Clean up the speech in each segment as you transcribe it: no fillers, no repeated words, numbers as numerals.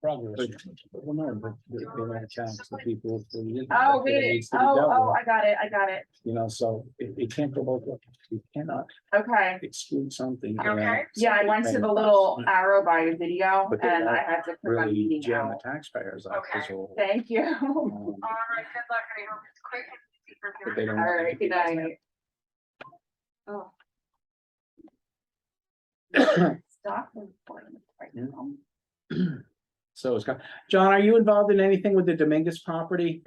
progress. Well, no, but they want to tax the people. Oh, wait, I got it, You know, so it can't go both ways. You cannot okay. exclude something. Okay. Yeah, I went to the little arrow by video But they and I won't had to put my really meeting jam the out. taxpayers out. Okay. So, Thank you. All right, good luck. I hope it's quick and easy for but they you. don't. All right, good night. Oh. Stop recording right now. So it's got, John, are you involved in anything with the Dominguez property?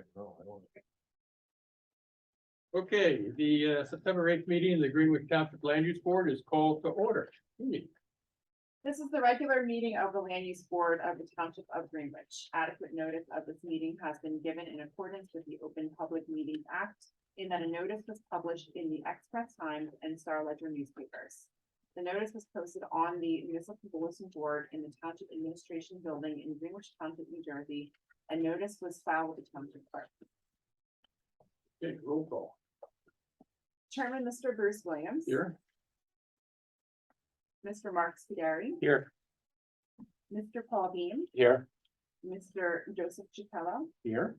Okay, the September 8th meeting of the Greenwich Township Land Use Board is called to order. This is the regular meeting of the Land Use Board of the Township of Greenwich. Adequate notice of this meeting has been given in accordance with the Open Public Meetings Act, in that a notice was published in the Express Times and Star Ledger newspapers. The notice was posted on the municipal bulletin board in the Township Administration Building in Greenwich Township, New Jersey, and notice was filed with the Township Clerk. Okay, roll call. Chairman, Mr. Bruce Williams. Here. Mr. Mark Scuderi. Here. Mr. Paul Beam. Here. Mr. Joseph Chapello. Here.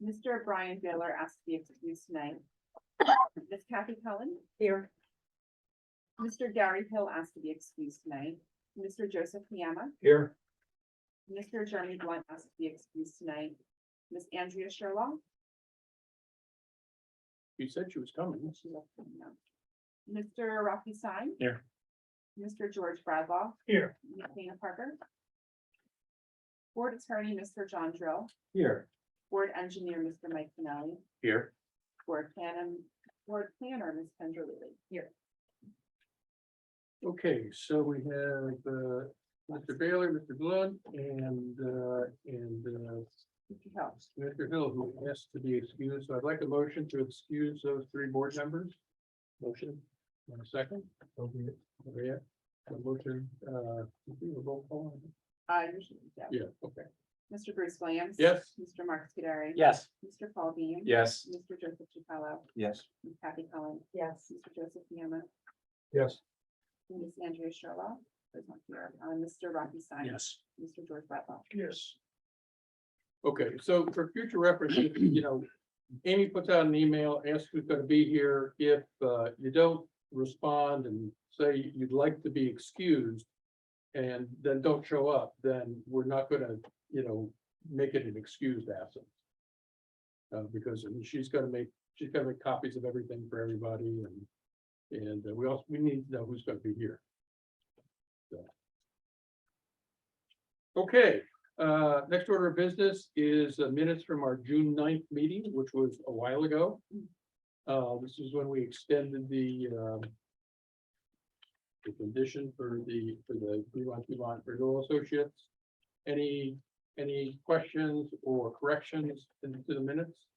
Mr. Brian Baylor asked to be excused tonight. Ms. Kathy Cullen. Here. Mr. Gary Hill asked to be excused tonight. Mr. Joseph Niema. Here. Mr. Jeremy Blunt asked to be excused tonight. Ms. Andrea Sherlock. You said she was coming. She left now. Mr. Rocky Stein. Here. Mr. George Bradlaugh. Here. Ms. Dana Parker. Board Attorney, Mr. John Drill. Here. Board Engineer, Mr. Mike Finelli. Here. Board Planner, Ms. Kendra Lilly. Here. Okay, so we have Mr. Baylor, Mr. Blunt, and Mr. Helps. Mr. Hill, who asked to be excused. So I'd like a motion to excuse those three board members. Motion. And a second. Okay, yeah. A motion, roll call. Usually, yeah. Yeah, okay. Mr. Bruce Williams. Yes. Mr. Mark Scuderi. Yes. Mr. Paul Beam. Yes. Mr. Joseph Chapello. Yes. Ms. Kathy Cullen. Yes. Mr. Joseph Niema. Yes. Ms. Andrea Sherlock. Is not here. Mr. Rocky Stein. Yes. Mr. George Bradlaugh. Yes. Okay, so for future reference, you know, Amy puts out an email, asks who's gonna be here. If you don't respond and say you'd like to be excused and then don't show up, then we're not gonna, you know, make it an excused absence. Because I mean, she's gonna make copies of everything for everybody and we need to know who's gonna be here. So. Okay. Next order of business is minutes from our June 9th meeting, which was a while ago. This is when we extended the condition for the Greenwich Renewal Associates. Any questions or corrections into the minutes?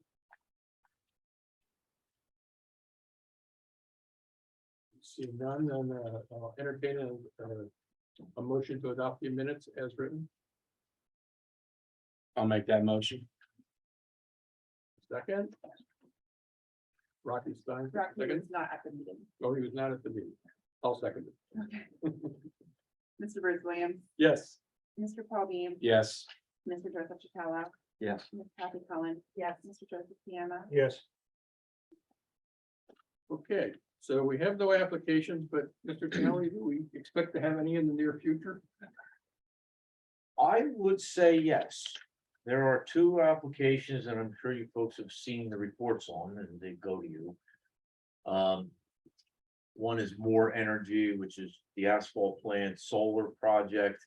See none, then I'll entertain a motion to adopt the minutes as written. I'll make that motion. Second. Rocky Stein. Rocky Second. was not at the meeting. Oh, he was not at the meeting. I'll second it. Okay. Mr. Bruce Williams. Yes. Mr. Paul Beam. Yes. Mr. Joseph Chapello. Yes. Ms. Kathy Cullen. Yes. Mr. Joseph Niema. Yes. Okay, so we have no applications, but Mr. Canelli, do we expect to have any in the near future? I would say yes. There are two applications that I'm sure you folks have seen the reports on and they go to you. One is More Energy, which is the asphalt plant solar project.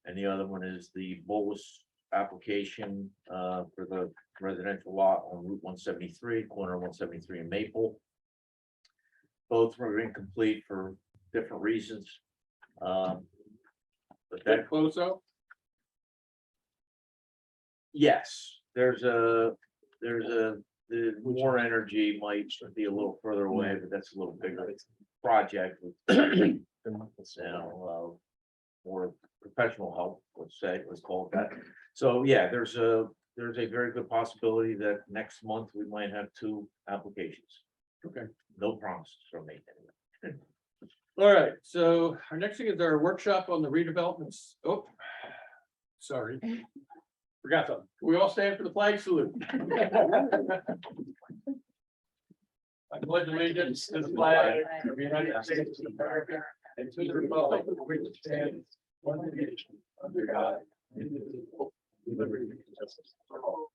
And the other one is the bolus application for the residential lot on Route 173, corner 173 and Maple. Both were incomplete for different reasons. But That close out? yes, the More Energy might be a little further away, but that's a little bigger project with more professional help, let's call it that. So yeah, there's a very good possibility that next month we might have two applications. Okay. No promises from me anyway. All right, so our next thing is our workshop on the redevelopments. Oh, Sorry. Forgot something. We all stand for the flag salute. I pledge allegiance to the flag of the United States of America and to the republic for which it stands, one nation, under God, indivisible, with liberty and justice for all.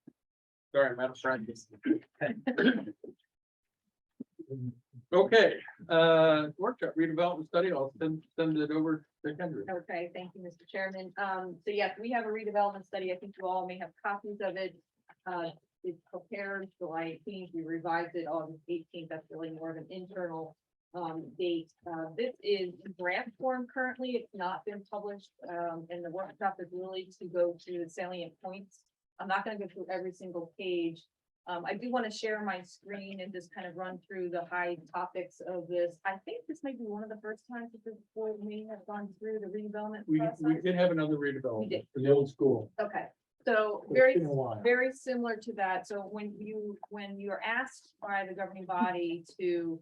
Sorry, Madam President. Okay, workshop redevelopment study, I'll send it over to Kendra. Okay, thank you, Mr. Chairman. So yes, we have a redevelopment study. I think you all may have copies of it. It's prepared July 18th. We revised it August 18th. That's really more of an internal date. This is in draft form currently. It's not been published. And the workshop is really to go through the salient points. I'm not going to go through every single page. I do want to share my screen and just kind of run through the high topics of this. I think this may be one of the first times that this board may have gone through the redevelopment We process. did have another We redevelopment did. for the old school. Okay, so It's very, been a while. very similar to that. So when you're asked by the governing body to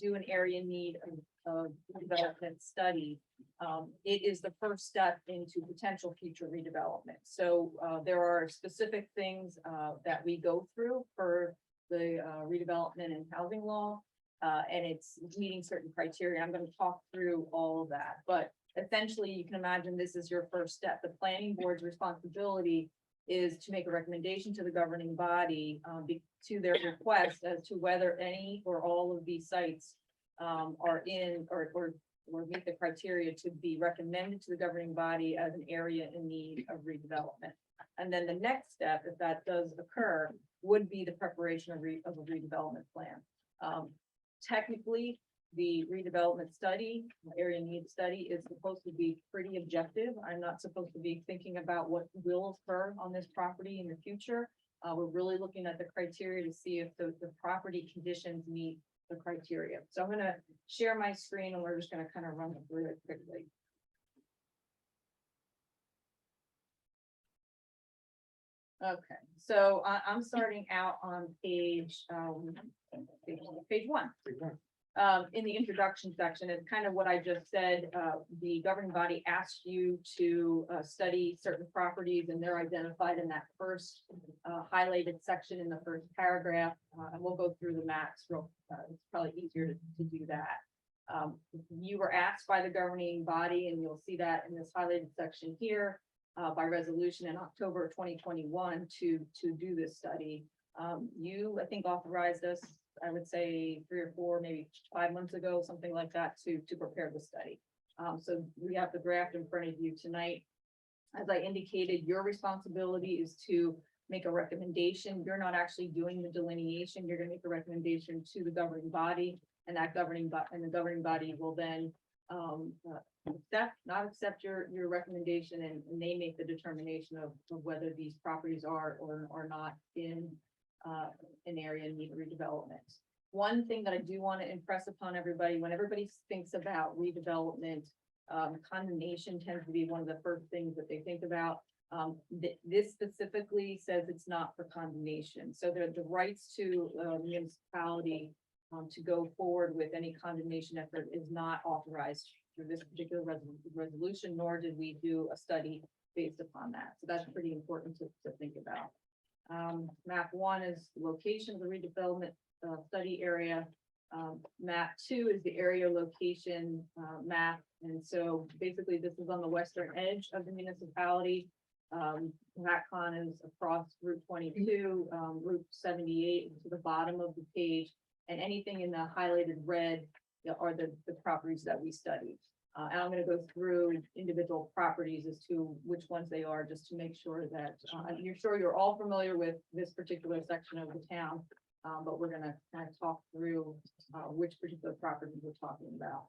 do an area need of development study, it is the first step into potential future redevelopment. So there are specific things that we go through for the redevelopment and housing law. And it's meeting certain criteria. I'm going to talk through all of that, but essentially you can imagine this is your first step. The planning board's responsibility is to make a recommendation to the governing body to their request as to whether any or all of these sites are in or meet the criteria to be recommended to the governing body as an area in need of redevelopment. And then the next step, if that does occur, would be the preparation of a redevelopment plan. Technically, the redevelopment study, area need study is supposed to be pretty objective. I'm not supposed to be thinking about what will occur on this property in the future. We're really looking at the criteria to see if the property conditions meet the criteria. So I'm gonna share my screen and we're just gonna kind of run through it quickly. Okay, so I'm starting out on page 1. In the introduction section, it's kind of what I just said. The governing body asked you to study certain properties, and they're identified in that first highlighted section in the first paragraph. And we'll go through the maps real. It's probably easier to do that. You were asked by the governing body, and you'll see that in this highlighted section here, by resolution in October 2021 to do this study. You, I think, authorized us, I would say 3 or 4, maybe 5 months ago, something like that, to prepare the study. So we have the draft in front of you tonight. As I indicated, your responsibility is to make a recommendation. You're not actually doing the delineation. You're going to make a recommendation to the governing body, and that governing body will then not accept your recommendation, and they make the determination of whether these properties are or are not in an area in need of redevelopment. One thing that I do want to impress upon everybody, when everybody thinks about redevelopment, condemnation tends to be one of the first things that they think about. This specifically says it's not for condemnation. So the rights to municipality to go forward with any condemnation effort is not authorized through this particular resolution, nor did we do a study based upon that. So that's pretty important to think about. Map 1 is the location of the redevelopment study area. Map 2 is the area location map. And so basically this is on the western edge of the municipality. RACCON is across Route 22, Route 78 to the bottom of the page. And anything in the highlighted red are the properties that we studied. And I'm going to go through individual properties as to which ones they are, just to make sure that you're all familiar with this particular section of the town, but we're going to kind of talk through which particular properties we're talking about.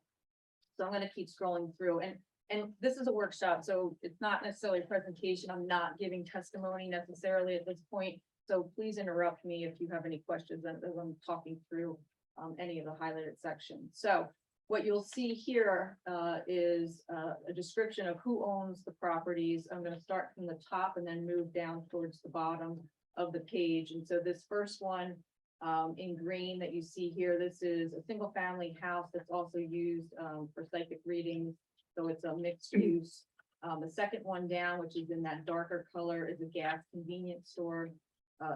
So I'm going to keep scrolling through, and this is a workshop, so it's not necessarily a presentation. I'm not giving testimony necessarily at this point, so please interrupt me if you have any questions as I'm talking through any of the highlighted sections. So what you'll see here is a description of who owns the properties. I'm going to start from the top and then move down towards the bottom of the page. And so this first one in green that you see here, this is a single family house that's also used for psychic readings. So it's a mixed use The second one down, which is in that darker color, is a gas convenience store.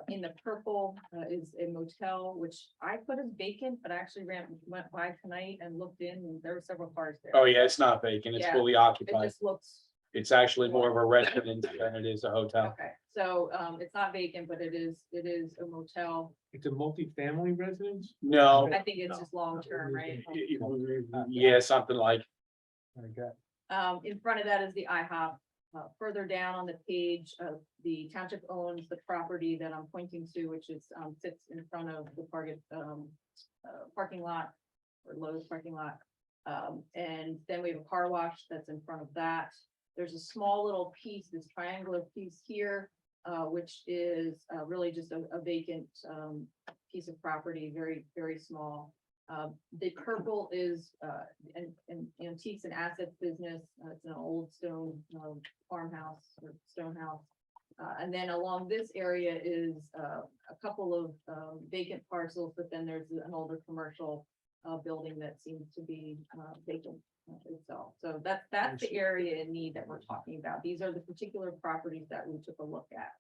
In the purple is a motel, which I put as vacant, but I actually went by tonight and looked in, and there were several cars there. Oh, yeah, it's not vacant. It's Yeah. fully It occupied. just looks, It's actually more of a residence than it is a hotel. okay, so, it's not vacant, but it is a motel. It's a multifamily residence? No, I think it's just long-term, right? yeah, something like, Okay. In front of that is the IHOP. Further down on the page, the township owns the property that I'm pointing to, which is, sits in front of the Target, parking lot or Lowe's parking lot. And then we have a car wash that's in front of that. There's a small little piece, this triangular piece here, which is, really just a vacant, piece of property, very, very small. The purple is an antiques and assets business. It's an old stone farmhouse or stone house. And then along this area is a couple of vacant parcels, but then there's an older commercial building that seems to be vacant itself. So that's the area in need that we're talking about. These are the particular properties that we took a look at.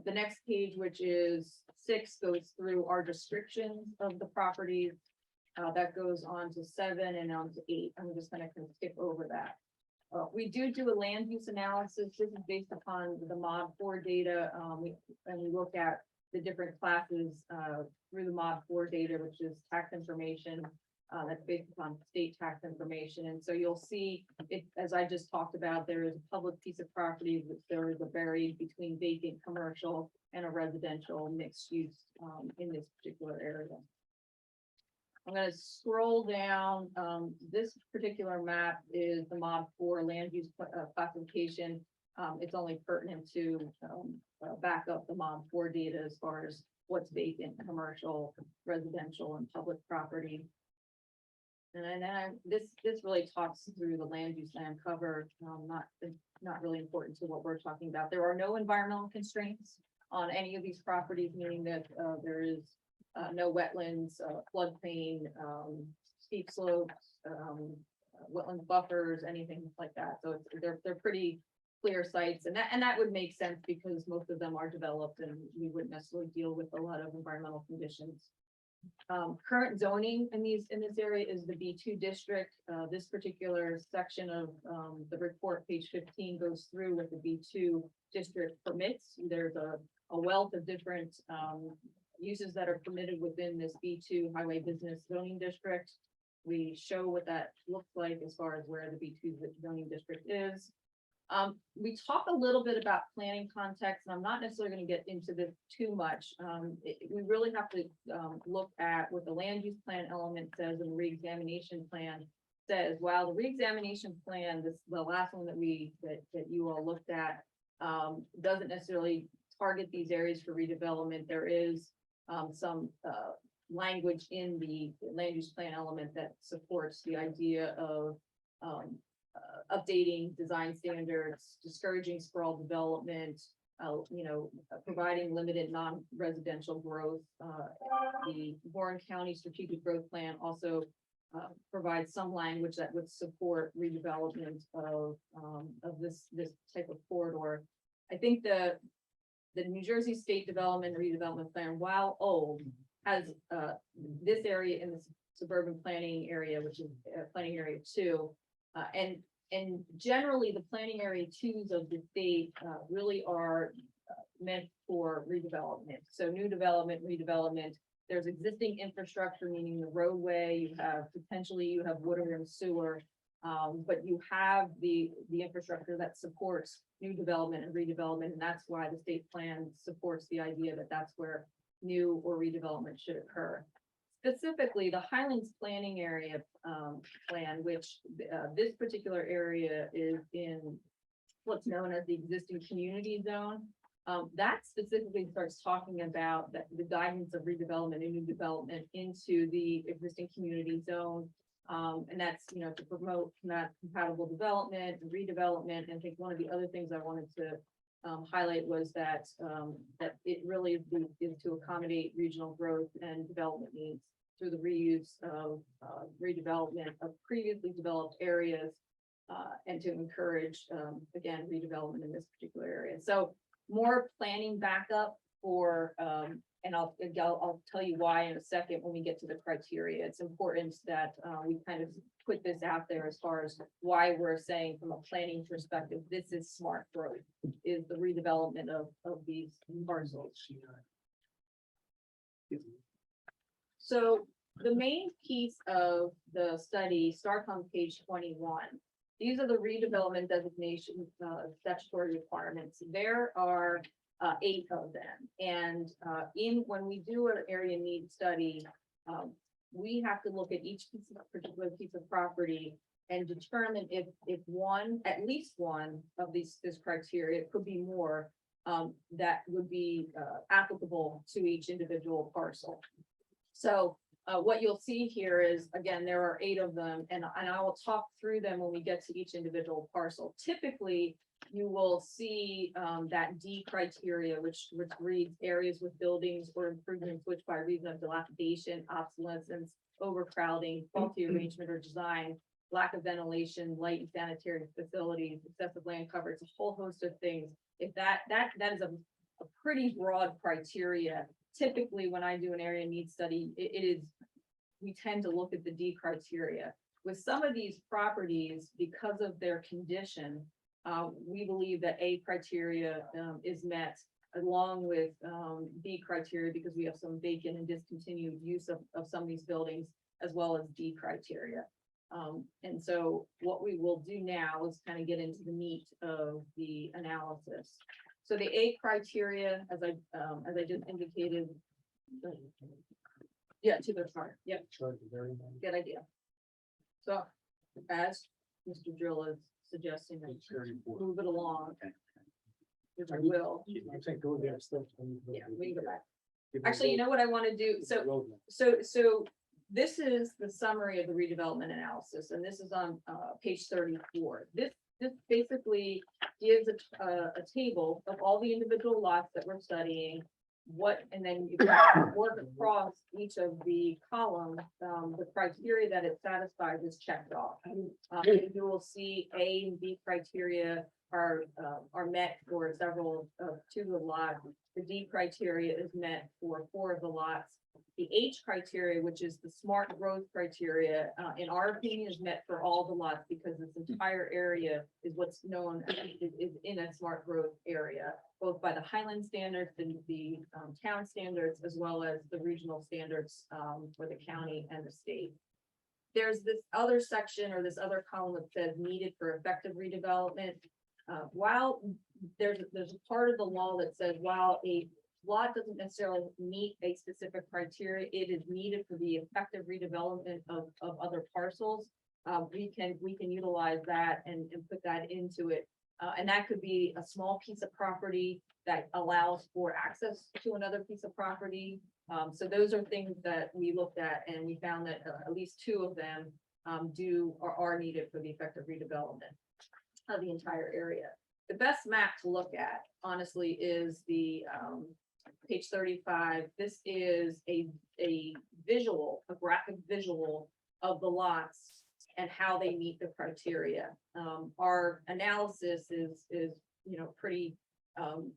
The next page, which is 6, goes through our descriptions of the properties. That goes on to 7 and on to 8. I'm just gonna kind of skip over that. We do a land use analysis. This is based upon the mod 4 data. We look at the different classes through the mod 4 data, which is tax information. That's based upon state tax information. And so you'll see it, as I just talked about, there is a public piece of property, which there is a buried between vacant commercial and a residential mixed use in this particular area. I'm gonna scroll down. This particular map is the mod 4 land use classification. It's only pertinent to back up the mod 4 data as far as what's vacant, commercial, residential, and public property. And then this really talks through the land use land cover, not really important to what we're talking about. There are no environmental constraints on any of these properties, meaning that there is no wetlands, floodplain, steep slopes, wetland buffers, anything like that. So they're pretty clear sites, and that would make sense because most of them are developed, and we wouldn't necessarily deal with a lot of environmental conditions. Current zoning in this area is the B2 district. This particular section of the report, page 15, goes through with the B2 district permits. There's a wealth of different uses that are permitted within this B2 highway business zoning district. We show what that looks like as far as where the B2 zoning district is. We talk a little bit about planning context, and I'm not necessarily going to get into this too much. We really have to look at what the land use plan element says and the reexamination plan says. While the reexamination plan, the last one that you all looked at, doesn't necessarily target these areas for redevelopment, there is some language in the land use plan element that supports the idea of updating design standards, discouraging sprawl development, providing limited non-residential growth. The Warren County Strategic Growth Plan also provides some language that would support redevelopment of this type of corridor. I think the New Jersey State Development and Redevelopment Plan, while old, has this area in the suburban planning area, which is planning area 2, and generally the planning area 2s of the state really are meant for redevelopment. So new development, redevelopment. There's existing infrastructure, meaning the roadway. You have water and sewer, but you have the infrastructure that supports new development and redevelopment, and that's why the state plan supports the idea that that's where new or redevelopment should occur. Specifically, the Highlands Planning Area plan, which this particular area is in what's known as the existing community zone. That specifically starts talking about the guidance of redevelopment and new development into the existing community zone. And that's, to promote compatible development and redevelopment. And I think one of the other things I wanted to highlight was that it really is to accommodate regional growth and development needs through the reuse of redevelopment of previously developed areas and to encourage, again, redevelopment in this particular area. So more planning backup for, and I'll tell you why in a second when we get to the criteria. It's important that we kind of put this out there as far as why we're saying from a planning perspective, this is smart growth, is the redevelopment of these parcels. So the main piece of the study starts on page 21. These are the redevelopment designation statutory requirements. There are 8 of them. And when we do an area need study, we have to look at each particular piece of property and determine if at least one of this criteria, it could be more, that would be applicable to each individual parcel. So what you'll see here is, again, there are 8 of them, and I will talk through them when we get to each individual parcel. Typically, you will see that D criteria, which reads areas with buildings or improvements which by reason of dilapidation, obsolescence, overcrowding, faulty arrangement or design, lack of ventilation, light and sanitary facilities, excessive land coverage, a whole host of things. If that is a pretty broad criteria. Typically, when I do an area need study, we tend to look at the D criteria. With some of these properties, because of their condition, we believe that A criteria is met along with B criteria because we have some vacant and discontinued use of some of these buildings, as well as D criteria. And so what we will do now is kind of get into the meat of the analysis. So the A criteria, as I just indicated. Yeah, to the chart. Yep. Good idea. So as Mr. Drill is suggesting, move it along. Which I will. Yeah, we can go back. Actually, you know what I want to do? So this is the summary of the redevelopment analysis, and this is on page 34. This basically gives a table of all the individual lots that we're studying. And then you can work across each of the columns, the criteria that it satisfies is checked off. You will see A and B criteria are met for several of 2 of the lots. The D criteria is met for 4 of the lots. The H criteria, which is the smart growth criteria, in our opinion, is met for all the lots because this entire area is what's known is in a smart growth area, both by the Highland standards, the town standards, as well as the regional standards for the county and the state. There's this other section or this other column that says needed for effective redevelopment. While there's a part of the law that says while a lot doesn't necessarily meet a specific criteria, it is needed for the effective redevelopment of other parcels. We can utilize that and put that into it. And that could be a small piece of property that allows for access to another piece of property. So those are things that we looked at, and we found that at least 2 of them are needed for the effective redevelopment of the entire area. The best map to look at, honestly, is the page 35. This is a graphic visual of the lots and how they meet the criteria. Our analysis is pretty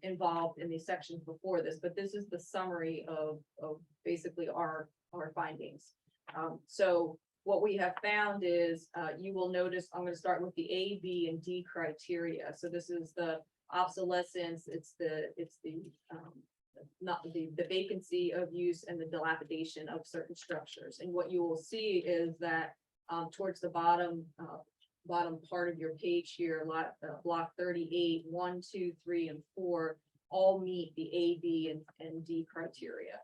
involved in these sections before this, but this is the summary of basically our findings. So what we have found is you will notice, I'm going to start with the A, B, and D criteria. So this is the obsolescence, it's the not the vacancy of use and the dilapidation of certain structures. And what you will see is that towards the bottom part of your page here, block 38, 1, 2, 3, and 4 all meet the A, B, and D criteria.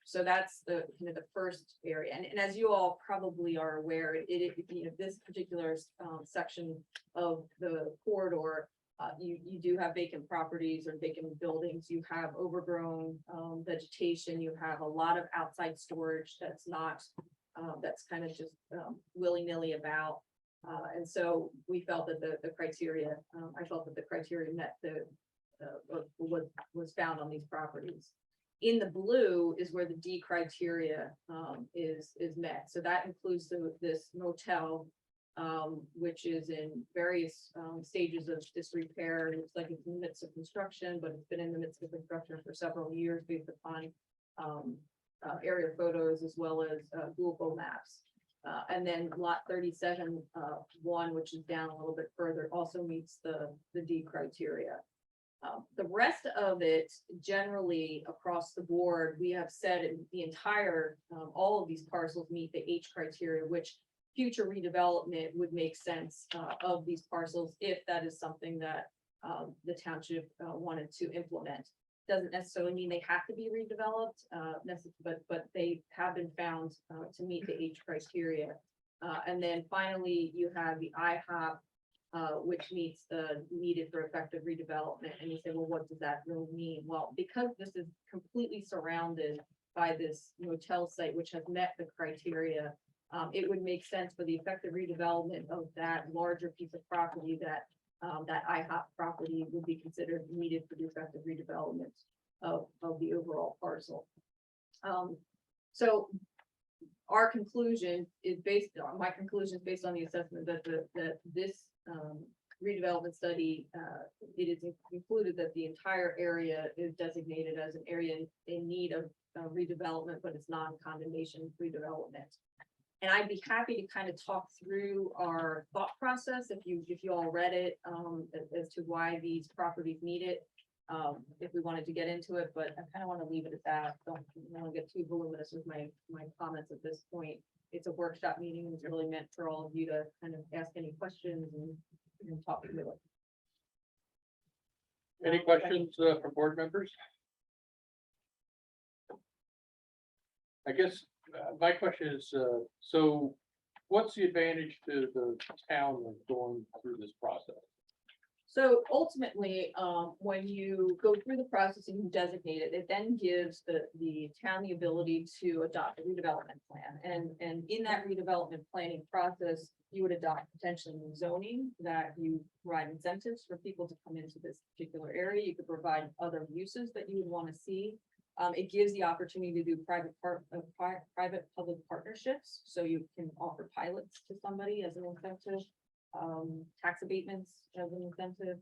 So that's the kind of the first area. And as you all probably are aware, this particular section of the corridor, you do have vacant properties or vacant buildings. You have overgrown vegetation. You have a lot of outside storage that's not, that's kind of just willy-nilly about. And so we felt that the criteria, I felt that the criteria met was found on these properties. In the blue is where the D criteria is met. So that includes this motel which is in various, stages of disrepair. It looks like it's in the midst of construction, but it's been in the midst of construction for several years based upon, aerial photos as well as, Google Maps. And then lot 37, 1, which is down a little bit further, also meets the D criteria. The rest of it, generally across the board, we have said in the entire, all of these parcels meet the H criteria, which future redevelopment would make sense, of these parcels if that is something that, the township, wanted to implement. Doesn't necessarily mean they have to be redeveloped, but they have been found, to meet the H criteria. And then finally, you have the IHOP, which meets the needed for effective redevelopment. And you say, well, what does that really mean? Well, because this is completely surrounded by this motel site, which has met the criteria, it would make sense for the effective redevelopment of that larger piece of property that that IHOP property would be considered needed for the effective redevelopment of the overall parcel. So our conclusion is my conclusion is based on the assessment that this redevelopment study, it is concluded that the entire area is designated as an area in need of redevelopment, but it's non-condemnation redevelopment. And I'd be happy to kind of talk through our thought process if you all read it, as to why these properties need it. If we wanted to get into it, but I kind of want to leave it at that. Don't want to get too voluminous with my comments at this point. It's a workshop meeting. It's really meant for all of you to kind of ask any questions and talk through it. Any questions, from board members? I guess, my question is, so what's the advantage to the town of going through this process? So ultimately, when you go through the process and you designate it, it then gives the town the ability to adopt a redevelopment plan. And in that redevelopment planning process, you would adopt potentially new zoning that you provide incentives for people to come into this particular area. You could provide other uses that you would want to see. It gives the opportunity to do private-public partnerships, so you can offer pilots to somebody as an incentive, tax abatements as an incentive.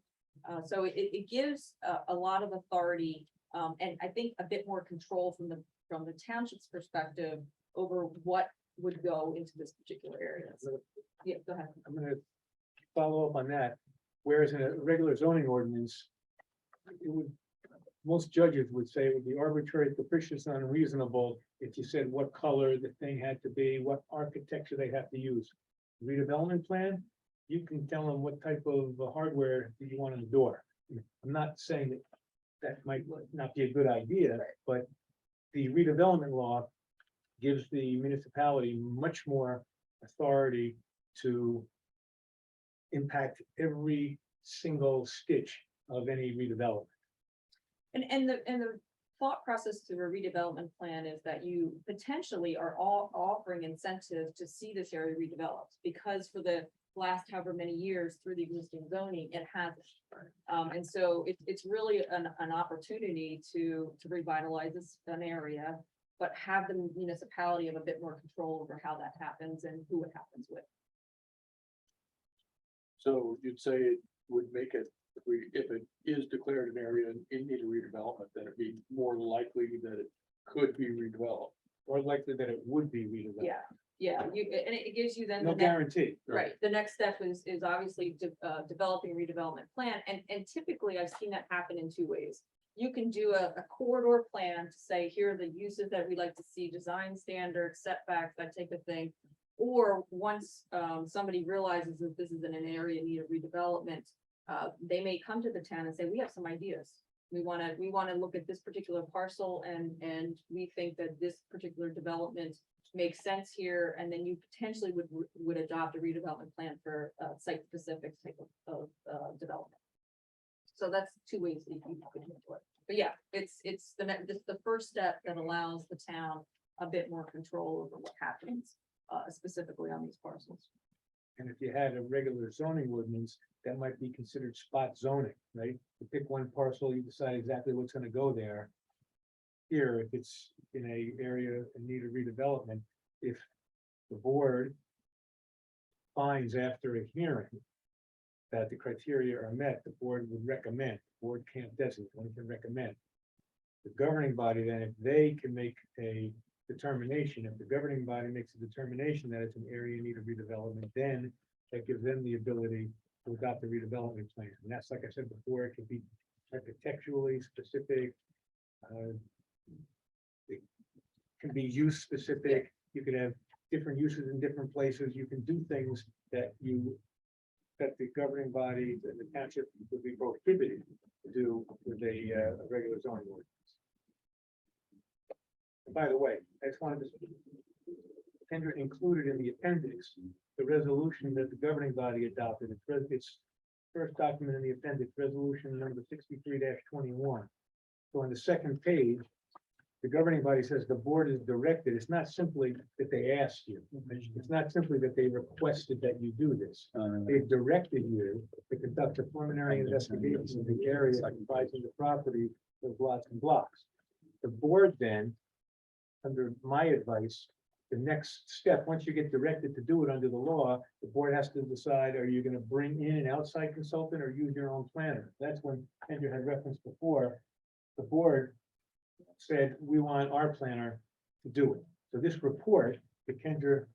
So it gives a lot of authority, and I think a bit more control from the township's perspective over what would go into this particular area. Yeah, go ahead. I'm gonna follow up on that. Whereas in a regular zoning ordinance, most judges would say it would be arbitrary, capricious, and unreasonable if you said what color the thing had to be, what architecture they have to use. Redevelopment plan, you can tell them what type of hardware you want on the door. I'm not saying that might not be a good idea, but the redevelopment law gives the municipality much more authority to impact every single stitch of any redevelopment. And the thought process through a redevelopment plan is that you potentially are all offering incentives to see this area redeveloped, because for the last however many years through the existing zoning, it hasn't. And so it's really an opportunity to revitalize an area, but have the municipality have a bit more control over how that happens and who it happens with. So you'd say it would make it, if it is declared an area in need of redevelopment, then it'd be more likely that it could be redeveloped. Or likely that it would be redeveloped. Yeah, and it gives you then No the next, guarantee. right, the next step is obviously developing a redevelopment plan, and typically I've seen that happen in two ways. You can do a corridor plan to say, here are the uses that we'd like to see, design standards, setbacks, that type of thing. Or once somebody realizes that this is in an area in need of redevelopment, they may come to the town and say, we have some ideas. We want to look at this particular parcel, and we think that this particular development makes sense here, and then you potentially would adopt a redevelopment plan for site-specific type of development. So that's two ways that you could handle it. But yeah, it's the first step that allows the town a bit more control over what happens specifically on these parcels. And if you had a regular zoning ordinance, that might be considered spot zoning, right? You pick one parcel, you decide exactly what's gonna go there. Here, if it's in a area in need of redevelopment, if the board finds after a hearing that the criteria are met, the board would recommend, the board can't designate, only can recommend. The governing body, then, if they can make a determination, if the governing body makes a determination that it's an area in need of redevelopment, then that gives them the ability to adopt the redevelopment plan. And that's, like I said before, it could be architecturally specific. It can be use specific. You could have different uses in different places. You can do things that the governing body, the township would be prohibited to do with a regular zoning ordinance. By the way, I just wanted to Kendra included in the appendix, the resolution that the governing body adopted. It's first document in the appendix, resolution number 63-21. So on the second page, the governing body says the board is directed. It's not simply that they asked you. It's not simply that they requested that you do this. They've directed you to conduct a preliminary investigation of the area comprising the property of lots and blocks. The board then, under my advice, the next step, once you get directed to do it under the law, the board has to decide, are you going to bring in an outside consultant or use your own planner? That's when Andrew had referenced before. The board said, we want our planner to do it. So this report that Kendra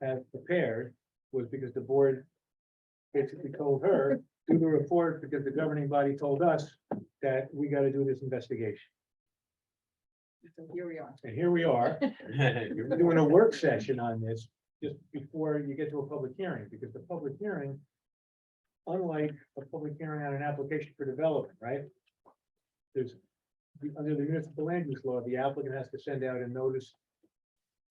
had prepared was because the board basically told her, do the report because the governing body told us that we got to do this investigation. So here we are. And here we are, we're doing a work session on this just before you get to a public hearing, because the public hearing, unlike a public hearing on an application for development, right? There's, under the municipal land use law, the applicant has to send out a notice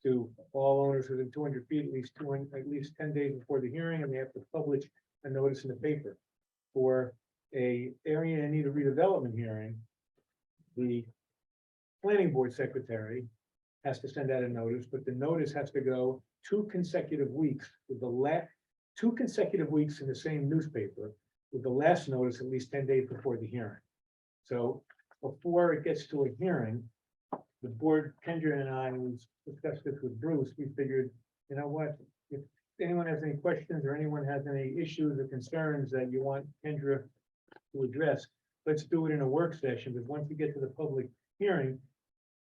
to all owners within 200 feet, at least 10 days before the hearing, and they have to publish a notice in the paper. For a area in need of redevelopment hearing, the planning board secretary has to send out a notice, but the notice has to go 2 consecutive weeks with the 2 consecutive weeks in the same newspaper, with the last notice at least 10 days before the hearing. So before it gets to a hearing, the board, Kendra and I, we discussed this with Bruce, we figured, you know what, if anyone has any questions or anyone has any issues or concerns that you want Kendra to address, let's do it in a work session, because once you get to the public hearing,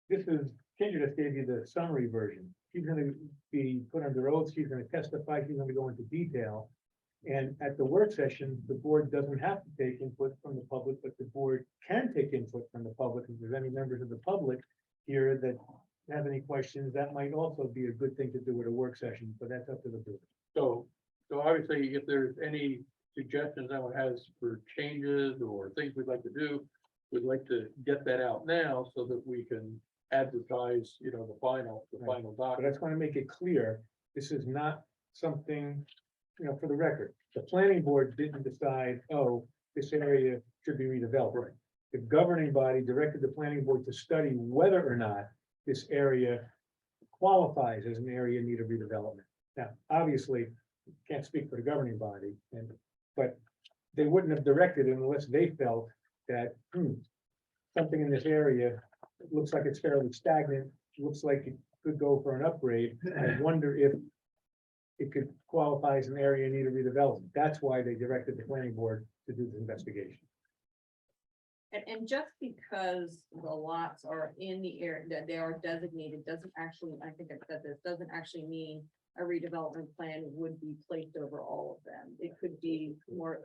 this is, Kendra just gave you the summary version. She's going to be put under oath, she's going to testify, she's going to go into detail. And at the work session, the board doesn't have to take input from the public, but the board can take input from the public. If there's any members of the public here that have any questions, that might also be a good thing to do at a work session, but that's up to the board. So obviously, if there's any suggestions anyone has for changes or things we'd like to do, we'd like to get that out now so that we can advertise, the final But I document. just want to make it clear, this is not something, for the record, the planning board didn't decide, oh, this area should be redeveloped. Right. The governing body directed the planning board to study whether or not this area qualifies as an area in need of redevelopment. Now, obviously, can't speak for the governing body, but they wouldn't have directed it unless they felt that something in this area looks like it's fairly stagnant, looks like it could go for an upgrade. I wonder if it could qualify as an area in need of redevelopment. That's why they directed the planning board to do the investigation. And just because the lots are in the area that they are designated, doesn't actually, I think I've said this, doesn't actually mean a redevelopment plan would be placed over all of them. It could be more,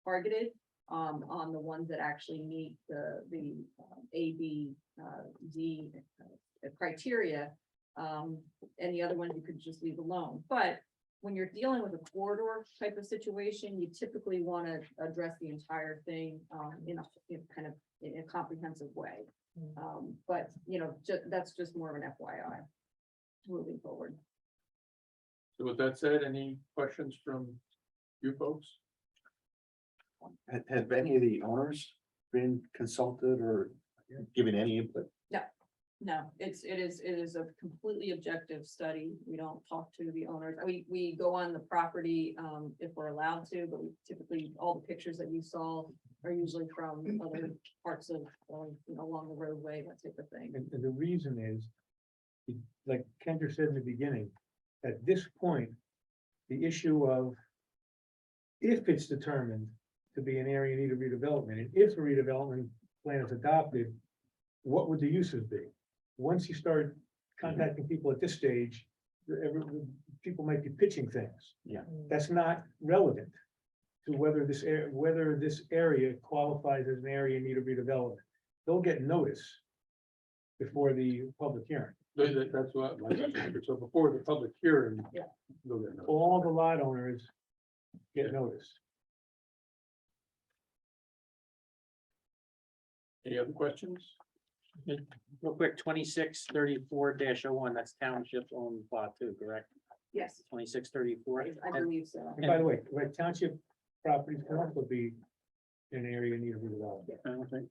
targeted on the ones that actually meet the A, B, D criteria. And the other ones you could just leave alone. But when you're dealing with a corridor type of situation, you typically want to address the entire thing in a comprehensive way. But that's just more of an FYI moving forward. So with that said, any questions from you folks? Have any of the owners been consulted or given any input? No, it is a completely objective study. We don't talk to the owners. We go on the property if we're allowed to, but typically all the pictures that you saw are usually from other parts of, along the roadway, that type of thing. And the reason is, like Kendra said in the beginning, at this point, the issue of if it's determined to be an area in need of redevelopment, and if a redevelopment plan is adopted, what would the uses be? Once you start contacting people at this stage, people might be pitching things. Yeah. That's not relevant to whether this area qualifies as an area in need of redevelopment. They'll get notice before the public hearing. That's what, so before the public hearing. Yeah. they'll get notice. All the lot owners get notice. Any other questions? Real quick, 2634-01, that's township owned plot too, correct? Yes, 2634. I believe so. And by the way, township properties can also be an area in need of redevelopment, I don't think.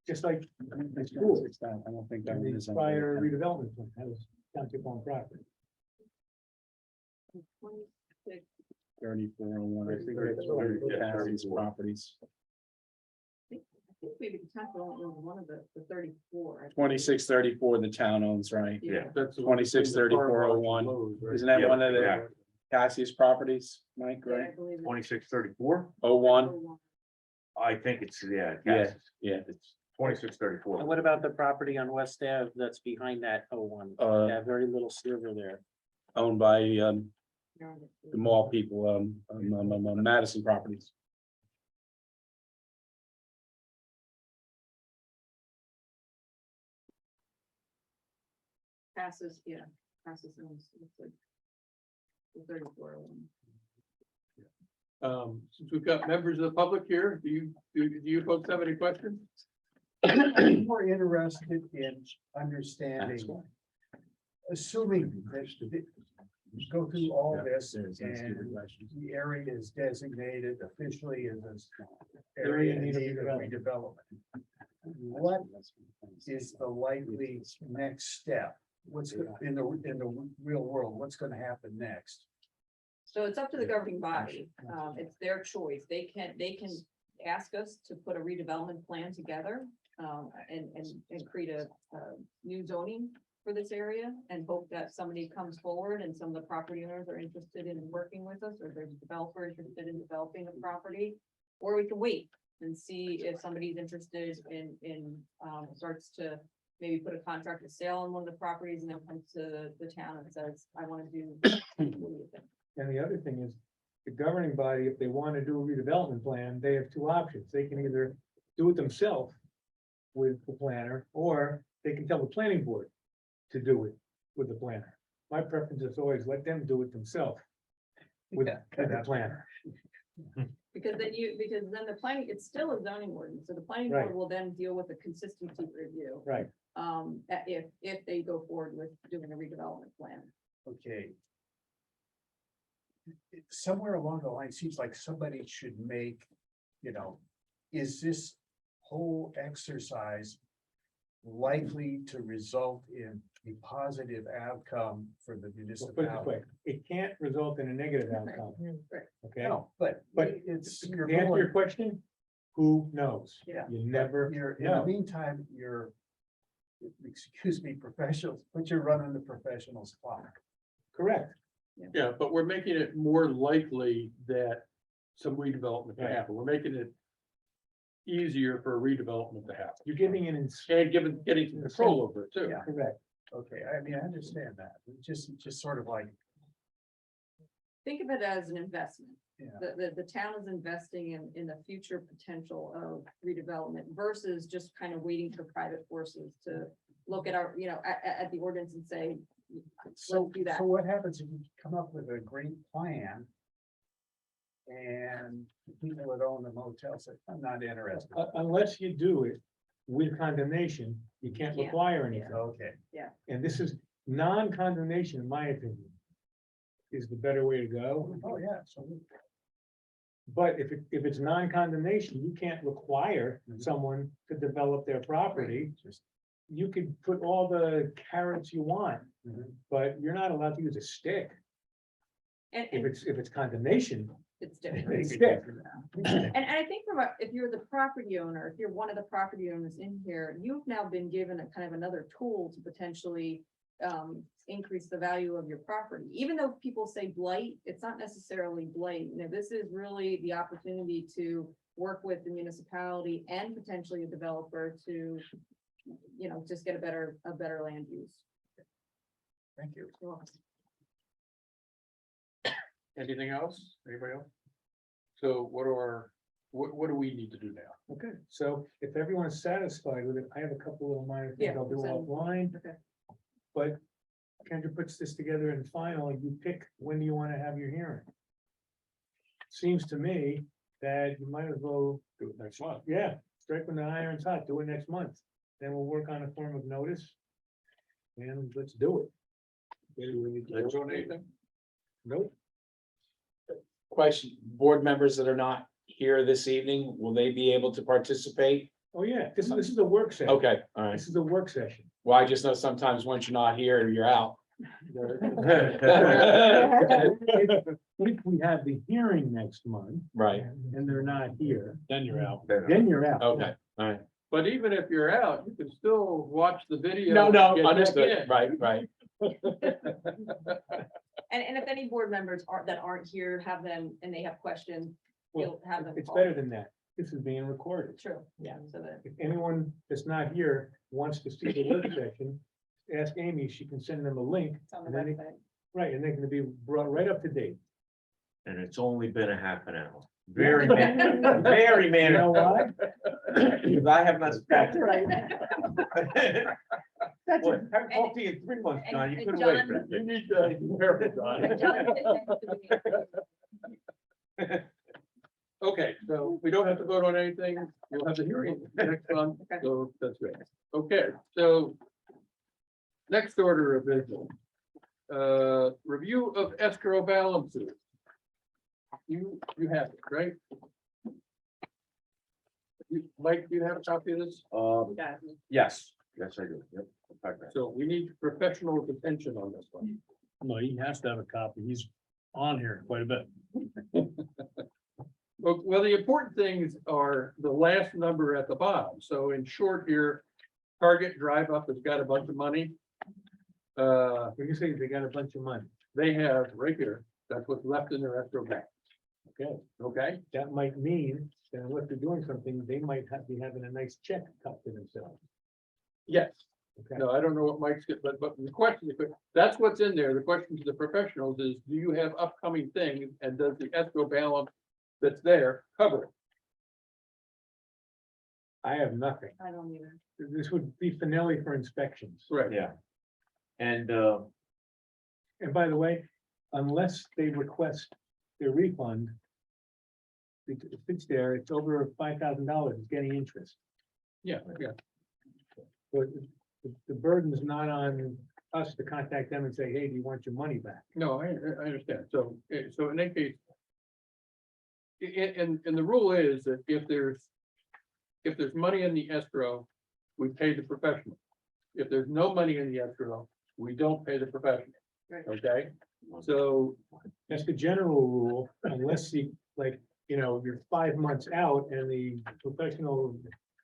just like the school. I don't think And the prior redevelopment plan has township owned property. 26. 3401. I think it's Yeah, where yeah, Patty's 34. properties. I think maybe the town only owns one of the 34. 2634, the town owns, right? Yeah. That's the 263401. Lowe's, right? Isn't that Yeah, one of the yeah. Cassie's properties, Mike, Yeah, right? I believe it's 2634, 01, I think it's, yeah. Yeah, Cass's. yeah. It's 2634. And what about the property on West Ave that's behind that 01? That very little sliver there. Owned by the mall people, Madison Properties. passes, yeah, passes owns. It's like the 34 one. Since we've got members of the public here, do you folks have any questions? I'm more interested in That's understanding, why. assuming that you go through all Yeah, this there's and stupid questions. the area is designated officially as an Area area in in need of need of redevelopment. What is the likely next step? What's in the real world, what's gonna happen next? So it's up to the governing body. It's their choice. They can ask us to put a redevelopment plan together. And create a new zoning for this area and hope that somebody comes forward and some of the property owners are interested in working with us, or there's a developer interested in developing a property. Or we can wait and see if somebody's interested in starts to maybe put a contract of sale on one of the properties and then comes to the town and says, I want to do. What do you think? And the other thing is, the governing body, if they want to do a redevelopment plan, they have two options. They can either do it themselves with the planner, or they can tell the planning board to do it with the planner. My preference is always let them do it themselves with the planner. Because then the planning, it's still a zoning ordinance, so the planning Right. board will then deal with the consistency review. Right. If they go forward with doing a redevelopment plan. Okay. Somewhere along the line, seems like somebody should make, is this whole exercise likely to result in a positive outcome for the Well, put it this municipality? way, it can't result in a negative outcome, Right. okay? No, but But it's, To you're answer your going, question, who knows? Yeah. You never you're, in the know. meantime, excuse me, professionals, but you're running the professional's clock. Correct. Yeah, but we're making it more likely that some redevelopment can Right. happen. We're making it easier for a redevelopment to happen. You're giving an And getting some control over it too. Yeah. correct. Okay, I mean, I understand that, it's just sort of like, Think of it as an investment. Yeah. The town is investing in the future potential of redevelopment versus just kind of waiting for private forces to look at our, at the ordinance and say, so, let's do that. so what happens if you come up with a great plan? And the people that own the motel say, I'm not interested. Unless you do it with condemnation, you can't Yeah. require anything. Okay, And this is non-condemnation, in my opinion, is the better way to go. oh, yeah, so, But if it's non-condemnation, you can't require Mhm. someone to develop their property. just, You could put all the carrots you want, Mhm. but you're not allowed to use a stick. And, If it's condemnation, it's different. it's stick. And I think if you're the property owner, if you're one of the property owners in here, you've now been given a kind of another tool to potentially increase the value of your property. Even though people say blight, it's not necessarily blight. You know, this is really the opportunity to work with the municipality and potentially a developer to, you know, just get a better land use. Thank you. Anything else? Anybody else? So what do we need to do now? Okay, so if everyone's satisfied with it, I have a couple of minor things Yeah, I'll do send- offline. Okay. But Kendra puts this together in final, you pick when do you want to have your hearing? Seems to me that you might as well do it next month. Yeah, strike when the iron's hot, do it next month. Then we'll work on a form of notice. And let's do it. Maybe we need to Let's vote do anything. Nope. Question, board members that are not here this evening, will they be able to participate? Oh, yeah, this is a work session. Okay, all right. This is a work session. Well, I just know sometimes once you're not here, you're out. If we have the hearing next month Right, and they're not here, then you're out. then you're out. Okay, all right. But even if you're out, you can still watch the video. No, and no, get back understood. in. Right, right. And if any board members aren't here, have them, and they have questions, Well, you'll have them. it's call. better than that. This is being recorded. True, yeah, so that, If anyone that's not here wants to see the work session, ask Amy, she can send them a link. it's on the And then website. Right, and they're gonna be brought right up to date. And it's only been a half an hour. Very, very You know why? Because I have not. That's right. What, haven't talked to you in 3 months, John, you and couldn't wait John- for that. You need to be careful, John. Okay, so we don't have to vote on anything. We'll have the hearing next month, Okay. so that's great. Okay, so next order of business. Review of escrow balances. You have it, right? Mike, do you have a copy of this? Yes, yes, I do, yep. In fact, I- So we need professional attention on this one. No, he has to have a copy. He's on here quite a bit. Well, the important things are the last number at the bottom. So in short here, Target Drive Up has got a bunch of money. When you say they got a bunch of money, They have right here, that's what's left in their escrow bank. okay, Okay, that might mean that unless they're doing something, they might be having a nice check cut to themselves. yes. Okay, No, I don't know what Mike's get, but the question, that's what's in there. The question to the professionals is, do you have upcoming things and does the escrow balance that's there cover it? I have nothing. I don't either. This would be Finelli for inspections. Right. Yeah. And, And by the way, unless they request their refund, if it's there, it's over $5,000, it's getting interest. Yeah, yeah. So the burden is not on us to contact them and say, hey, do you want your money back? No, I understand. So, so in that case. And the rule is that if there's money in the escrow, we pay the professional. If there's no money in the escrow, we don't pay the professional. Right. Okay, so, That's the general rule, unless you, like, you know, you're 5 months out and the professional.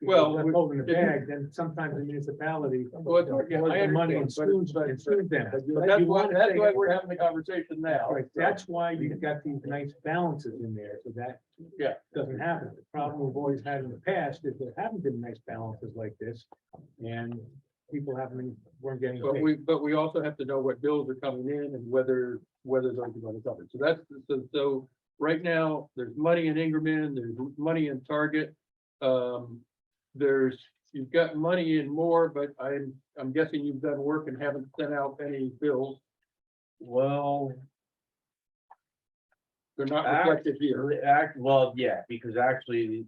Well, left holding the bag, then sometimes the municipality. well, yeah, holds I the money and understand, sues them. but But that's you why, wanna that's say- why we're having the conversation now. Right, that's why you've got these nice balances in there, so that. Yeah. Doesn't happen. The problem we've always had in the past is there haven't been nice balances like this, and people weren't getting paid. But we also have to know what bills are coming in and whether those are going to cover. So that's, so right now, there's money in Ingerman, there's money in Target. You've got money in more, but I'm guessing you've done work and haven't sent out any bills. well, They're not reflected here. well, yeah, because actually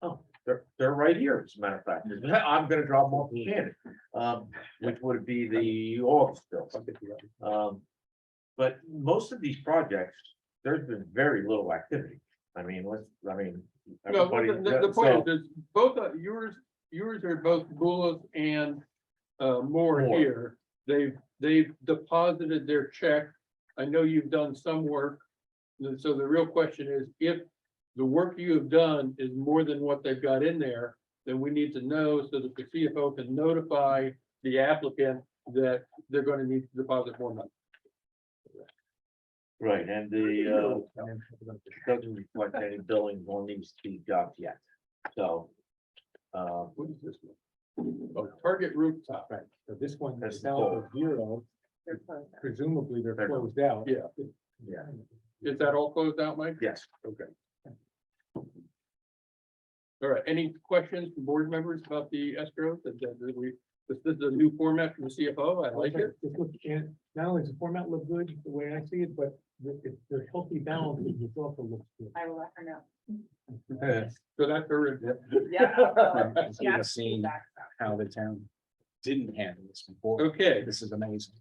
Oh. they're right here, as a matter of fact. I'm gonna drop them off the Shannon, which would be the August bill. But most of these projects, there's been very little activity. I mean, No, everybody. the point is, both of yours are both Bullis and Moore Moore. here. They've deposited their check. I know you've done some work. And so the real question is, if the work you have done is more than what they've got in there, then we need to know so that the CFO can notify the applicant that they're gonna need to deposit more money. Right, and the, doesn't reflect any billings on these two jobs yet, so. What is this one? Oh, Target rooftop. Right, so this one That's is the down goal. to zero, They're closed. presumably they're They're- closed out. Yeah, Yeah. is that all closed out, Mike? Yes. Okay. All right, any questions from board members about the escrow? This is a new format from the CFO, I like it. Just look, and not only does the format look good, the way I see it, but the healthy balance it also looks good. I will let her know. So that's her. Yeah. You've seen how the town didn't handle this before. Okay, This is amazing.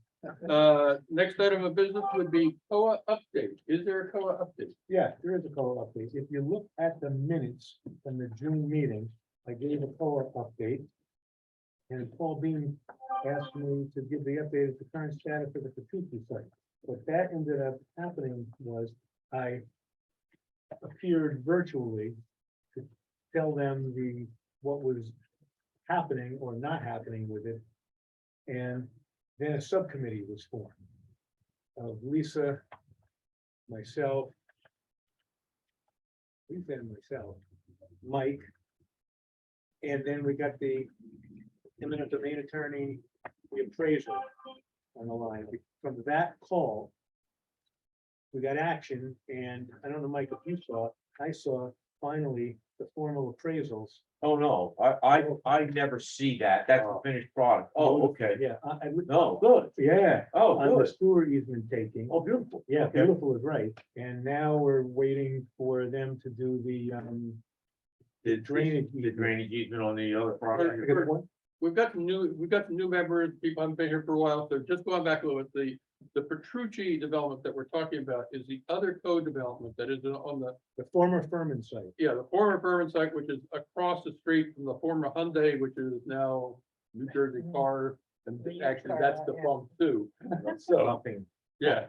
next item of business would be COA update. Is there a COA update? Yeah, there is a COLA update. If you look at the minutes from the June meeting, I gave a COLA update. And Paul Bean asked me to give the update of the current status of the Petrucci site. What that ended up happening was I appeared virtually to tell them what was happening or not happening with it. And then a subcommittee was formed of Lisa, myself, Mike. And then we got the eminent domain attorney, the appraiser on the line. From that call, we got action, and I don't know, Mike, if you saw, I saw finally the formal appraisals. Oh, no, I never see that. That's a finished product. Oh, okay. Yeah, I would, No, good. yeah, Oh, on the good. sewer easement taking. Oh, beautiful. Yeah, Okay. beautiful is right. And now we're waiting for them to do the The drainage. The drainage easement on the other I property. got one. We've got some new members, people haven't been here for a while, so just going back a little bit, the Petrucci development that we're talking about is the other co-development that is on The former Furman site. the former Furman site, which is across the street from the former Hyundai, which is now New Jersey Car, and actually, that's the bump too. So, Nothing. yeah,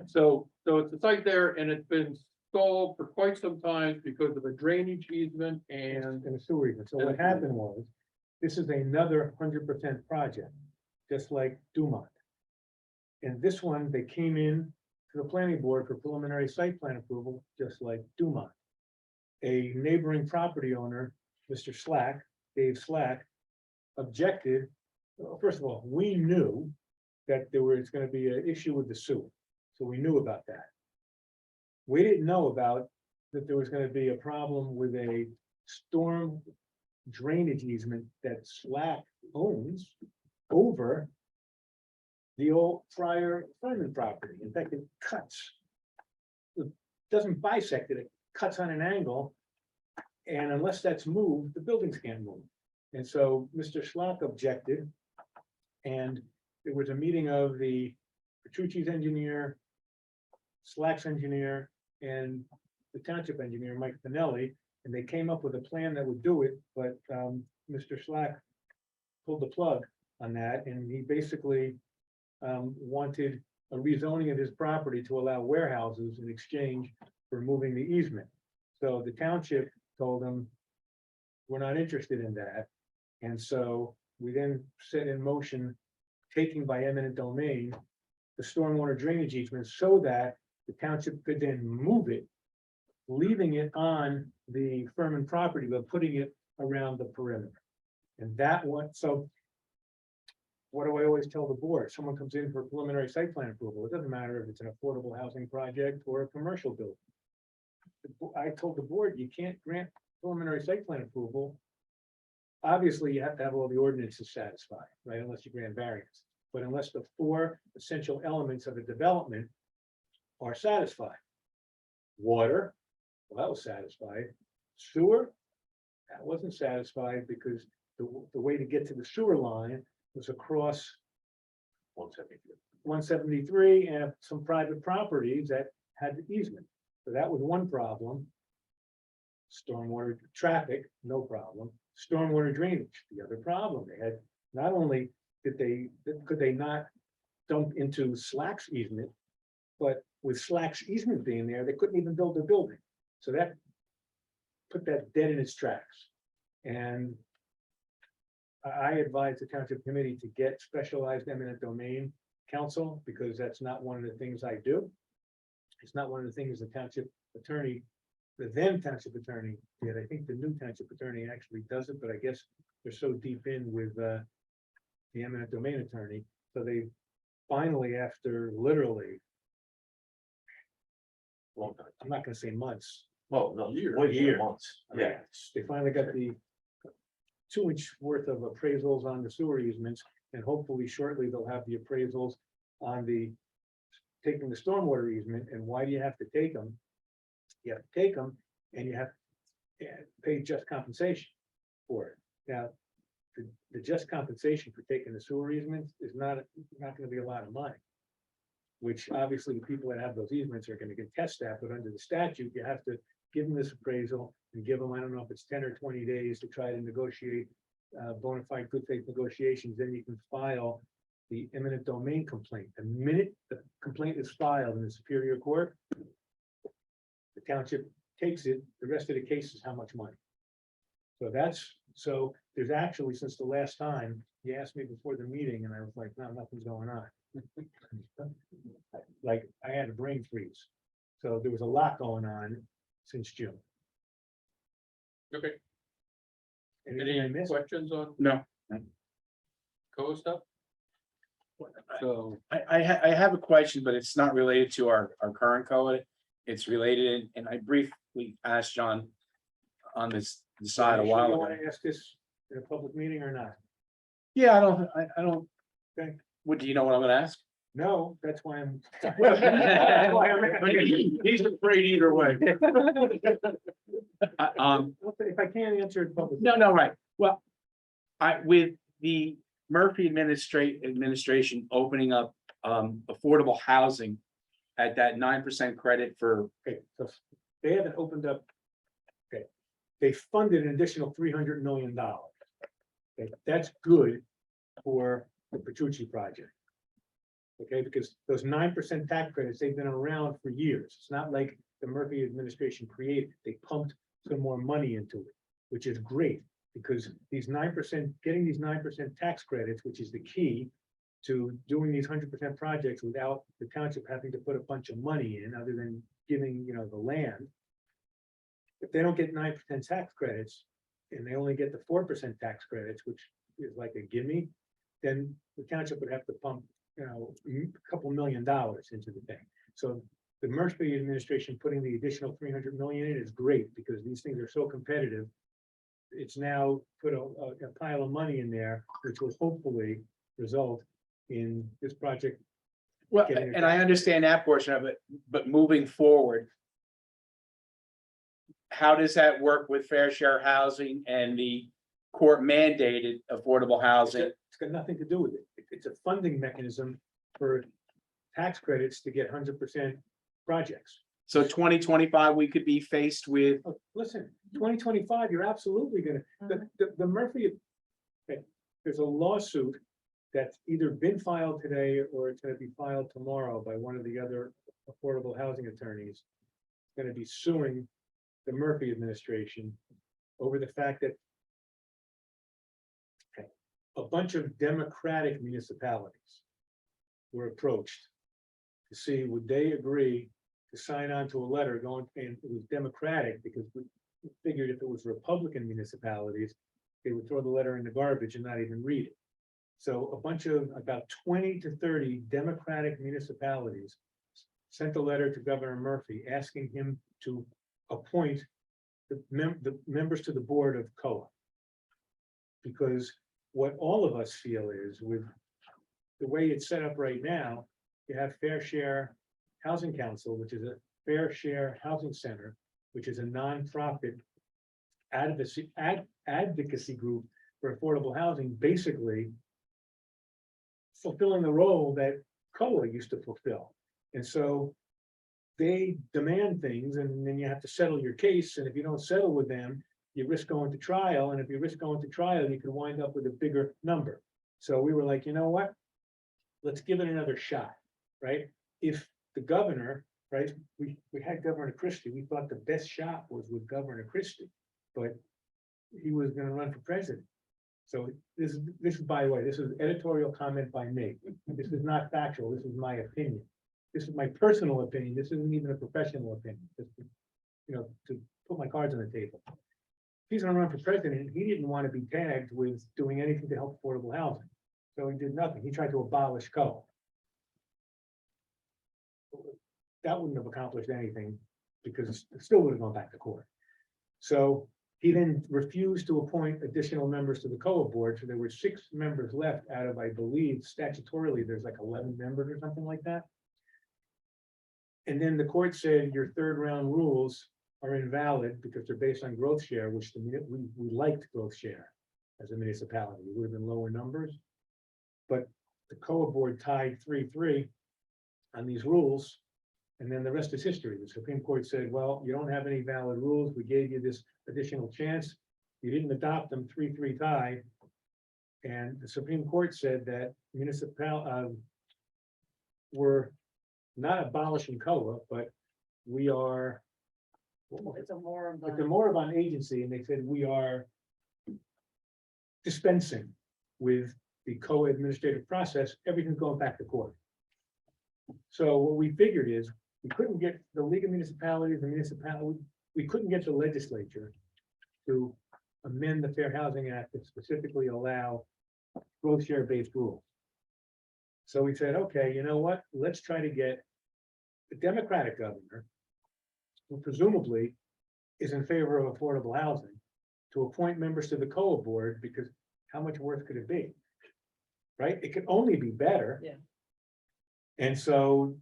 so it's a site there, and it's been stalled for quite some time because of a drainage easement and, And a sewer easement. So what happened was, this is another 100% project, just like Dumont. And this one, they came in to the planning board for preliminary site plan approval, just like Dumont. A neighboring property owner, Mr. Slack, Dave Slack, objected. Well, first of all, we knew that there was gonna be an issue with the sewer, so we knew about that. We didn't know about that there was gonna be a problem with a storm drainage easement that Slack owns over the old prior Furman property. In fact, it cuts. It doesn't bisect it, it cuts on an angle. And unless that's moved, the buildings can't move. And so Mr. Slack objected. And there was a meeting of the Petrucci's engineer, Slack's engineer, and the township engineer, Mike Pinelli. And they came up with a plan that would do it, but Mr. Slack pulled the plug on that, and he basically wanted a rezoning of his property to allow warehouses in exchange for moving the easement. So the township told him, we're not interested in that. And so we then set in motion, taking by eminent domain, the stormwater drainage easement so that the township could then move it, leaving it on the Furman property, but putting it around the perimeter. And that one, so what do I always tell the board? Someone comes in for preliminary site plan approval. It doesn't matter if it's an affordable housing project or a commercial building. I told the board, you can't grant preliminary site plan approval. Obviously, you have to have all the ordinances satisfied, right? Unless you grant variance. But unless the 4 essential elements of a development are satisfied. Water, well, that was satisfied. Sewer, that wasn't satisfied because the way to get to the sewer line was across 173 and some private properties that had the easement. So that was one problem. Stormwater traffic, no problem. Stormwater drainage, the other problem. They had, not only could they not dump into Slack's easement, but with Slack's easement being there, they couldn't even build a building. So that put that dead in its tracks. And I advise the township committee to get specialized eminent domain counsel, because that's not one of the things I do. It's not one of the things the township attorney, the then township attorney did. I think the new township attorney actually does it, but I guess they're so deep in with the eminent domain attorney. So they finally, after literally, Long time. I'm not gonna say months, Well, no, Year. way Year. months, yeah. they finally got the 2 inch worth of appraisals on the sewer easements, and hopefully shortly they'll have the appraisals on the taking the stormwater easement. And why do you have to take them? You have to take them and you have to pay just compensation for it. Now, the just compensation for taking the sewer easements is not gonna be a lot of money. Which obviously the people that have those easements are gonna contest that, but under the statute, you have to give them this appraisal and give them, I don't know if it's 10 or 20 days to try to negotiate bona fide good faith negotiations, then you can file the eminent domain complaint. The minute the complaint is filed in the Superior Court, the township takes it, the rest of the case is how much money. So there's actually, since the last time, you asked me before the meeting, and I was like, no, nothing's going on. Like, I had a brain freeze. So there was a lot going on since June. Okay, Anything I any missed? questions on No, COA stuff? So, I have a question, but it's not related to our current code. It's related, and I briefly asked John on this side a while You ago. want to ask this in a public meeting or not? Yeah, I don't. Okay. What, do you know what I'm gonna ask? No, that's why I'm. He's afraid either way. If I can't answer it publicly. No, right. Well, with the Murphy administration opening up affordable housing at that 9% credit for, Okay, so they haven't opened up. Okay, they funded an additional $300 million. Okay, that's good for the Petrucci project. Okay, because those 9% tax credits, they've been around for years. It's not like the Murphy administration created, they pumped some more money into it, which is great. Because these 9%, getting these 9% tax credits, which is the key to doing these 100% projects without the township having to put a bunch of money in, other than giving, the land. If they don't get 9% tax credits, and they only get the 4% tax credits, which is like a gimme, then the township would have to pump, a couple $1 million into the thing. So the Murphy administration putting the additional 300 million in is great, because these things are so competitive. It's now put a pile of money in there, which will hopefully result in this project. well, Getting it and I done. understand that portion of it, but moving forward, how does that work with fair share housing and the court mandated affordable housing? It's got nothing to do with it. It's a funding mechanism for tax credits to get 100% projects. So 2025, we could be faced with, Oh, listen, 2025, you're absolutely gonna, the Murphy. Okay, there's a lawsuit that's either been filed today or it's gonna be filed tomorrow by one of the other affordable housing attorneys. Gonna be suing the Murphy administration over the fact that a bunch of Democratic municipalities were approached to see would they agree to sign on to a letter going, and it was Democratic because we figured if it was Republican municipalities, they would throw the letter in the garbage and not even read it. So a bunch of about 20 to 30 Democratic municipalities sent a letter to Governor Murphy asking him to appoint the members to the board of COA. Because what all of us feel is, with the way it's set up right now, you have Fair Share Housing Council, which is a Fair Share Housing Center, which is a nonprofit advocacy group for affordable housing, basically fulfilling the role that COA used to fulfill. And so they demand things, and then you have to settle your case, and if you don't settle with them, you risk going to trial, and if you risk going to trial, you can wind up with a bigger number. So we were like, you know what? Let's give it another shot, right? If the governor, right, we had Governor Christie, we thought the best shot was with Governor Christie, but he was gonna run for president. So this is, by the way, this is editorial comment by me. This is not factual. This is my opinion. This is my personal opinion. This isn't even a professional opinion. Just to, to put my cards on the table. He's gonna run for president. He didn't want to be tagged with doing anything to help affordable housing. So he did nothing. He tried to abolish COA. That wouldn't have accomplished anything because it still would have gone back to court. So he then refused to appoint additional members to the COA board. So there were 6 members left out of, I believe, statutorily, there's like 11 members or something like that. And then the court said your third round rules are invalid because they're based on growth share, which we liked growth share as a municipality. It would have been lower numbers. But the COA board tied 3-3 on these rules. And then the rest is history. The Supreme Court said, well, you don't have any valid rules. We gave you this additional chance. You didn't adopt them, 3-3 tie. And the Supreme Court said that we're not abolishing COA, but we are, It's a more of but they're more of an agency, and they said we are dispensing with the COA administrative process. Everything's going back to court. So what we figured is we couldn't get the League of Municipalities, we couldn't get the legislature to amend the Fair Housing Act to specifically allow growth share based rules. So we said, okay, you know what? Let's try to get the Democratic governor, who presumably is in favor of affordable housing, to appoint members to the COA board, because how much worse could it be? Right? It could only be better. Yeah. And so,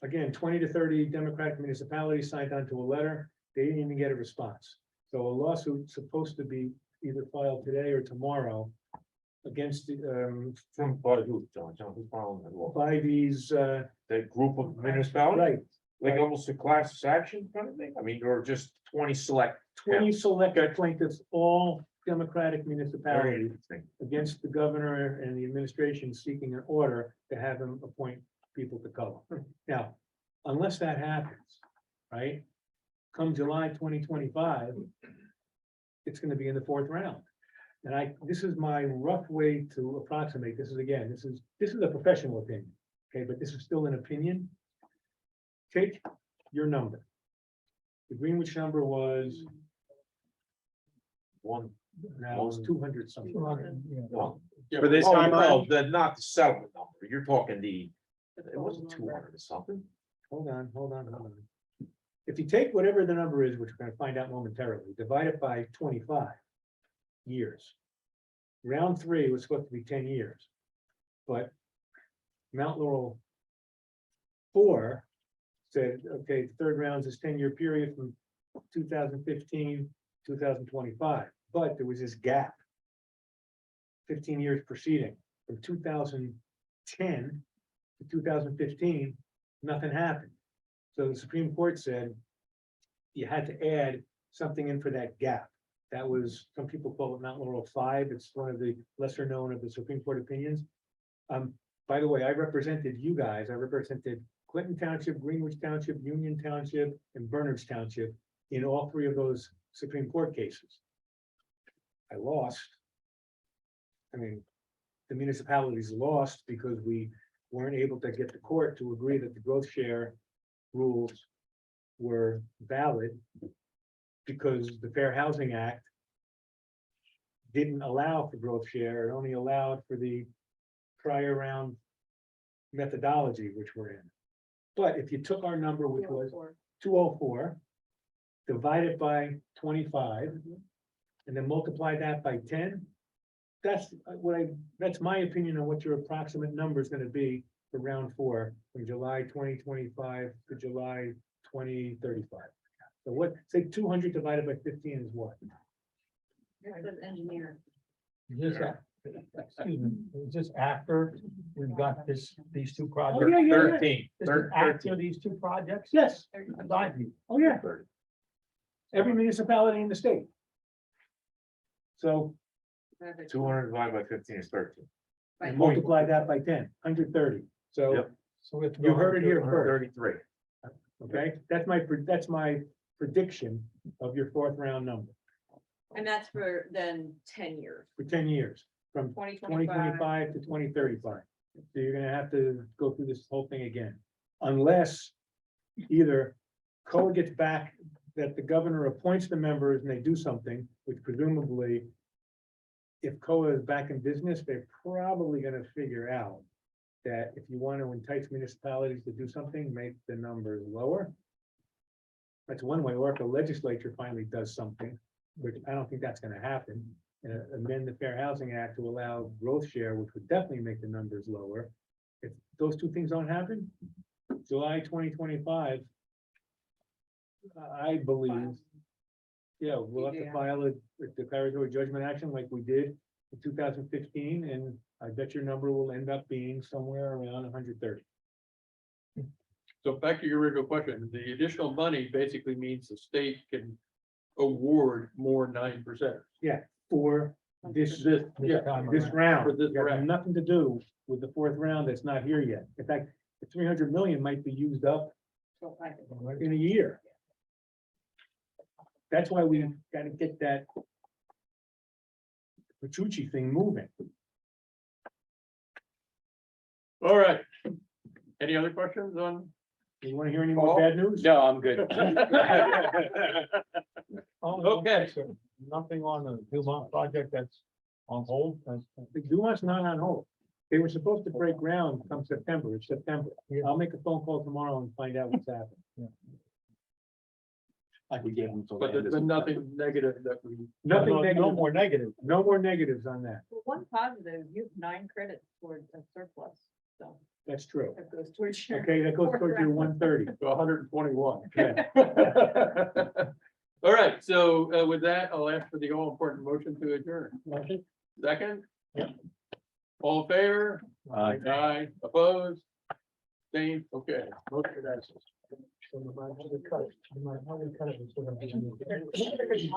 again, 20 to 30 Democratic municipalities signed on to a letter. They didn't even get a response. So a lawsuit's supposed to be either filed today or tomorrow against the, By who, John, who's filing the law? by these, The group of municipalities, right, like almost a class action kind of thing, I mean, or just 20 select. 20 select plaintiffs, all Democratic Very municipalities, interesting. against the governor and the administration seeking an order to have him appoint people to COA. Now, unless that happens, right, come July 2025, it's gonna be in the 4th round. And this is my rough way to approximate, this is a professional opinion, okay, but this is still an opinion. Take your number. The Greenwich number was, One. now it was 200 something. Well, For this oh, time no, around? not the settlement number, you're talking it wasn't 200 or something. Hold on. If you take whatever the number is, which we're gonna find out momentarily, divide it by 25 years. Round 3 was supposed to be 10 years. But Mount Laurel 4 said, okay, the third round is 10-year period from 2015, 2025. But there was this gap. 15 years preceding, from 2010 to 2015, nothing happened. So the Supreme Court said you had to add something in for that gap. That was, some people call it Mount Laurel 5. It's one of the lesser known of the Supreme Court opinions. By the way, I represented you guys. I represented Clinton Township, Greenwich Township, Union Township, and Bernards Township in all 3 of those Supreme Court cases. I lost. I mean, the municipalities lost because we weren't able to get the court to agree that the growth share rules were valid, because the Fair Housing Act didn't allow for growth share. It only allowed for the prior round methodology, which we're in. But if you took our number, which was 204, divide it by 25, and then multiply that by 10, that's my opinion on what your approximate number is going to be for round 4 from July 2025 to July 2035. So what, say 200 divided by 15 is what? Engineer. Excuse me, is this after we've got these 2 Oh, projects? yeah. 13. This is after these 2 projects? Yes, Combined. oh, yeah. Every municipality in the state. So 200 divided by 15 is 13. and multiply that by 10, 130. So, Yep. So we have to you go heard it here first, 33. okay? That's my prediction of your 4th round number. And that's for then 10 years, for 10 years, from 2025. 2025 to 2035. So you're gonna have to go through this whole thing again, unless either COA gets back, that the governor appoints the members and they do something, which presumably, if COA is back in business, they're probably gonna figure out that if you want to entice municipalities to do something, make the numbers lower. That's one way, or if the legislature finally does something, which I don't think that's gonna happen, and amend the Fair Housing Act to allow growth share, which would definitely make the numbers lower. If those two things don't happen, July 2025, I believe, yeah, we'll have to file a declaratory judgment action like we did in 2015, and I bet your number will end up being somewhere around 130. So back to your original question, the additional money basically means the state can award more 9%. For this Yeah, this round. For this Got round. nothing to do with the fourth round that's not here yet. In fact, the 300 million might be used up in a year. That's why we gotta get that Petrucci thing moving. All right. Any other questions on? You wanna hear any more Paul? bad news? No, I'm good. Okay. Nothing on the Dumont project that's on hold. The Dumont's not on hold. They were supposed to break ground come September. It's September. I'll make a phone call tomorrow and find out what's happening. I could give them. till the But there's end of been September. nothing negative that we. Nothing No negative. more negative. No more negatives on that. Well, one positive, you have 9 credits towards a surplus, so That's true. that goes towards your. Okay, that goes towards your 130. To 121. Yeah. All right, so with that, I'll ask for the all important motion to adjourn. Second? Yep. All in favor? Aye. Aye, opposed? Same, okay. Motion passes. So you might have to cut it. You might have to cut it.